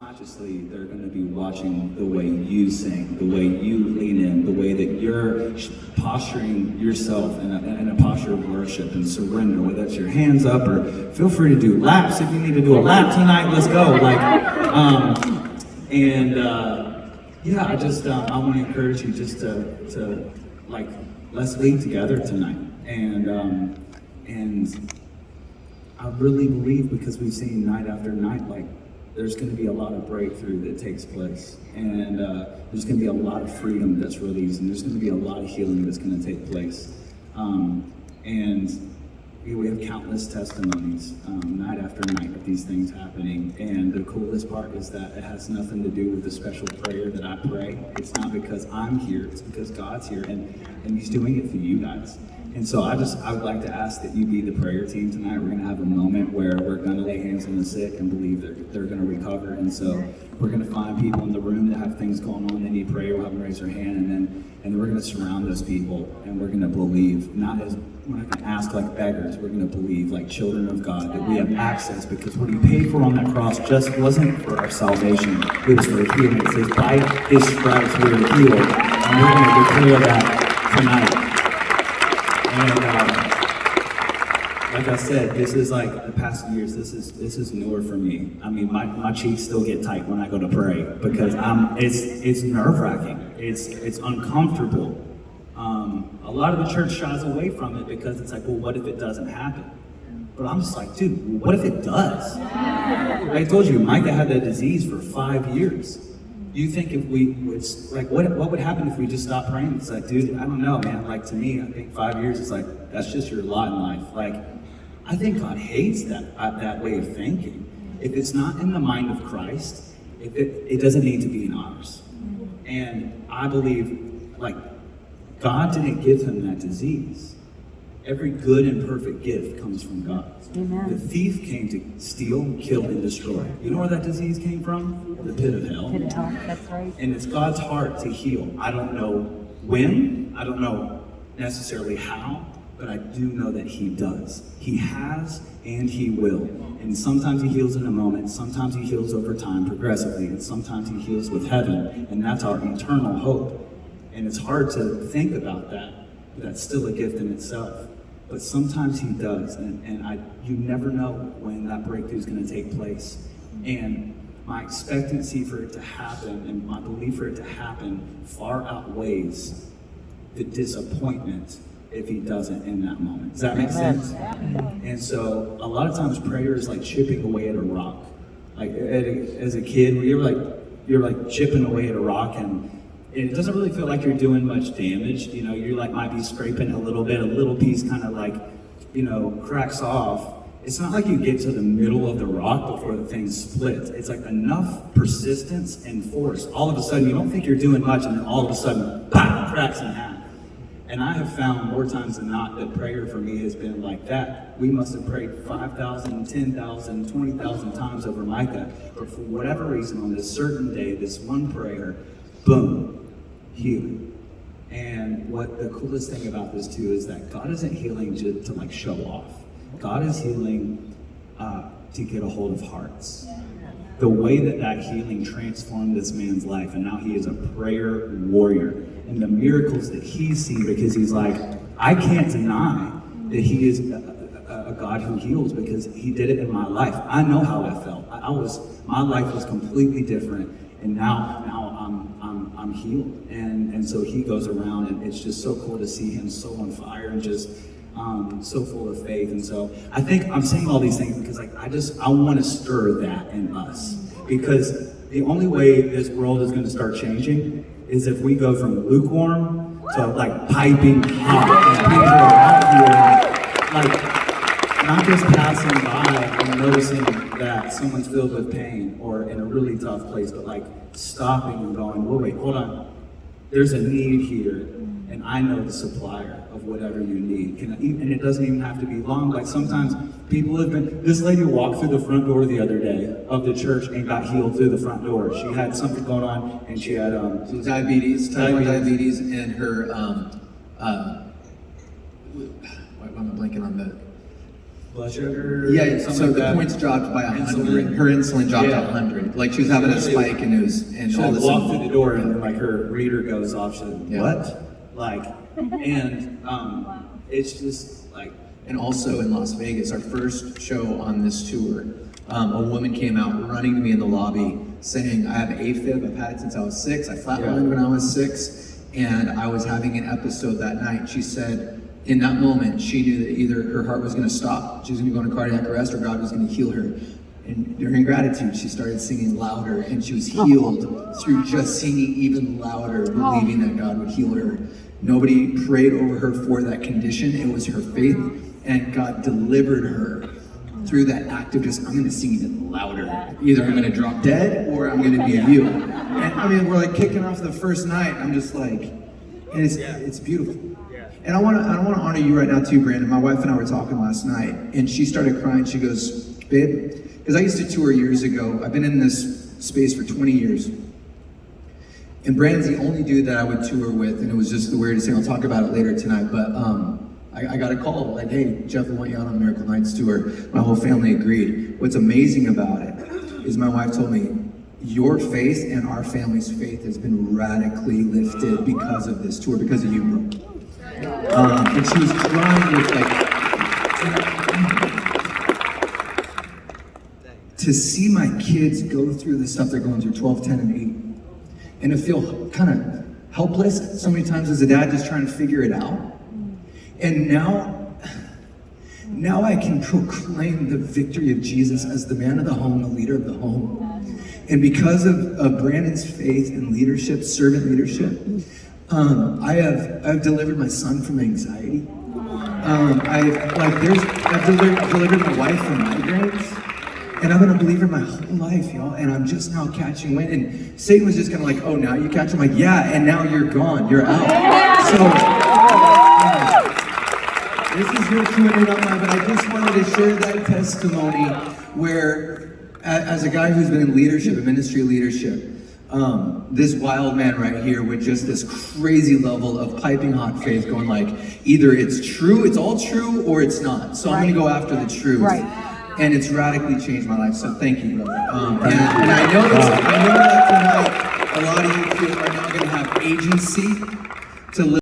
Consciously, they're going to be watching the way you sing, the way you lean in, the way that you're posturing yourself in a posture of worship and surrender, whether that's your hands up or feel free to do laps. If you need to do a lap tonight, let's go. Yeah, I want to encourage you just to let's lead together tonight. And I really believe, because we've seen night after night, there's going to be a lot of breakthrough that takes place, and there's going to be a lot of freedom that's released, and there's going to be a lot of healing that's going to take place. We have countless testimonies night after night of these things happening, and the coolest part is that it has nothing to do with the special prayer that I pray. It's not because I'm here, it's because God's here, and He's doing it for you guys. And so I would like to ask that you be the prayer team tonight. We're going to have a moment where we're going to lay hands on the sick and believe they're going to recover. And so we're going to find people in the room that have things going on, they need prayer. We'll have them raise their hand, and then we're going to surround those people, and we're going to believe, we're not going to ask like beggars. We're going to believe like children of God, that we have access, because what He paid for on that cross just wasn't for our salvation. It was for healing. It says, by His stripes we are healed. And we're going to declare that tonight. And like I said, this is like the past few years, this is newer for me. I mean, my cheeks still get tight when I go to pray, because it's nerve-wracking. It's uncomfortable. A lot of the church shies away from it because it's like, well, what if it doesn't happen? But I'm just like, dude, what if it does? I told you, Micah had that disease for 5 years. You think if we would, what would happen if we just stopped praying? It's like, dude, I don't know, man. To me, I think 5 years is that's just your lot in life. I think God hates that way of thinking. If it's not in the mind of Christ, it doesn't need to be in ours. And I believe, God didn't give him that disease. Every good and perfect gift comes from God. Amen. The thief came to steal, kill, and destroy. You know where that disease came from? The pit of hell. Pit of hell, that's right. And it's God's heart to heal. I don't know when, I don't know necessarily how, but I do know that He does. He has and He will. And sometimes He heals in a moment, sometimes He heals over time progressively, and sometimes He heals with heaven, and that's our eternal hope. And it's hard to think about that, but that's still a gift in itself. But sometimes He does, and you never know when that breakthrough is going to take place. And my expectancy for it to happen and my belief for it to happen far outweighs the disappointment if He doesn't in that moment. Does that make sense? And so a lot of times prayer is like chipping away at a rock. As a kid, where you're chipping away at a rock, and it doesn't really feel like you're doing much damage. You might be scraping a little bit, a little piece kind of cracks off. It's not like you get to the middle of the rock before the thing splits. It's like enough persistence and force. All of a sudden, you don't think you're doing much, and then all of a sudden, pop, cracks in half. And I have found more times than not that prayer for me has been like that. We must have prayed 5,000, 10,000, 20,000 times over Micah, but for whatever reason, on this certain day, this one prayer, boom, healing. And what the coolest thing about this too is that God isn't healing just to show off. God is healing to get a hold of hearts. The way that healing transformed this man's life, and now he is a prayer warrior. And the miracles that he's seen, because he's like, I can't deny that He is a God who heals, because He did it in my life. I know how I felt. My life was completely different, and now I'm healed. And so he goes around, and it's just so cool to see him so on fire and just so full of faith. And so I think I'm saying all these things because I want to stir that in us, because the only way this world is going to start changing is if we go from lukewarm to piping hot, and people are out here not just passing by and noticing that someone's filled with pain or in a really tough place, but stopping and going, wait, hold on. There's a need here, and I know the supplier of whatever you need. And it doesn't even have to be long. Sometimes people have been, this lady walked through the front door the other day of the church and got healed through the front door. She had something going on, and she had diabetes, type 1 diabetes, and her, why am I blanking on blood sugar. Yeah, something so like the that. points dropped by 100. Insulin. Her insulin dropped Yeah. to 100. Like she was having a spike and it was, and She all of a walked through sudden. the door and then like her reader goes off. She's like, Yeah. what? Like, and it's just like, And also in Las Vegas, our first show on this tour, a woman came out running to me in the lobby saying, I have AFib, I've had it since I was 6, I flatlined when I was 6, and I was having an episode that night. She said, in that moment, she knew that either her heart was gonna stop, she was gonna go into cardiac arrest, or God was gonna heal her. And during gratitude, she started singing louder, and she was healed through just singing even louder, believing that God would heal her. Nobody prayed over her for that condition. It was her faith, and God delivered her through that act of just, I'm gonna sing even louder. Either I'm gonna drop dead or I'm gonna be healed. And I mean, we're like kicking off the first night. I'm just like, and it's beautiful. And I wanna honor you right now too, Brandon. My wife and I were talking last night, and she started crying. She goes, babe, because I used to tour years ago. I've been in this space for 20 years. And Brandon's the only dude that I would tour with, and it was just the weirdest thing. I'll talk about it later tonight, but I got a call, like, hey, Jeff, I want you out on Miracle Nights tour. My whole family agreed. What's amazing about it is my wife told me, your faith and our family's faith has been radically lifted because of this tour, because of you, bro. And she was crying with to see my kids go through the stuff they're going through, 12, 10, and 8, and to feel kind of helpless so many times as a dad, just trying to figure it out. And now I can proclaim the victory of Jesus as the man of the home, the leader of the home. And because of Brandon's faith and leadership, servant leadership, I've delivered my son from anxiety. I've delivered my wife from migraines. And I've been a believer my whole life, y'all, and I'm just now catching wind. And Satan was just kind of like, oh, now you catch? I'm like, yeah, and now you're gone, you're out. So, this is your Q&A, not mine, but I just wanted to share that testimony where, as a guy who's been in leadership, in ministry leadership, this wild man right here with just this crazy level of piping hot faith going like, either it's true, it's all true, or it's not. So I'm gonna go after the truth. Right. And it's radically changed my life, so thank you, brother. And I know that tonight, a lot of you are now gonna have agency to live